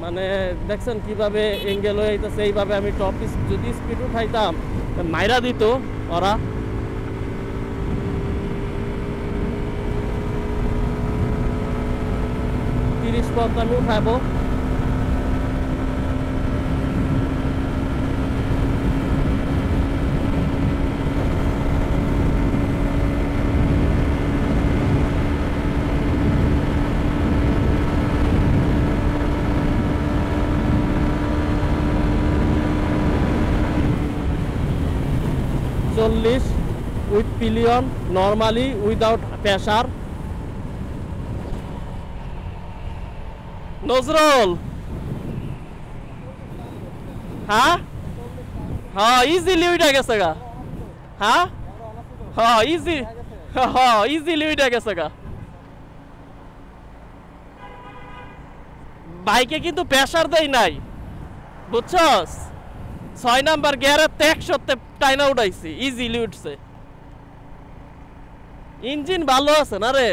মানে দেখছেন কিভাবে এঙ্গেল হয়ে যাইতেছে। এইভাবে আমি টপ যদি স্পিড উঠাইতাম মাইরা দিত ওরা। তিরিশ পথ আমি উঠাবো। চল্লিশ with pillion, normally without pressure. Nazrul হ্যাঁ হ্যাঁ ইজিলি উইটা গেছে গা। হ্যাঁ হ্যাঁ ইজিলি উইটা গেছে গা। বাইকে কিন্তু প্রেসার দেই নাই বুঝছস। 6 নাম্বার গিয়ারের ত্যাগ সত্ত্বে টাইনা উঠাইছি, ইজিলি উঠছে। ইঞ্জিন ভালো আছে না রে।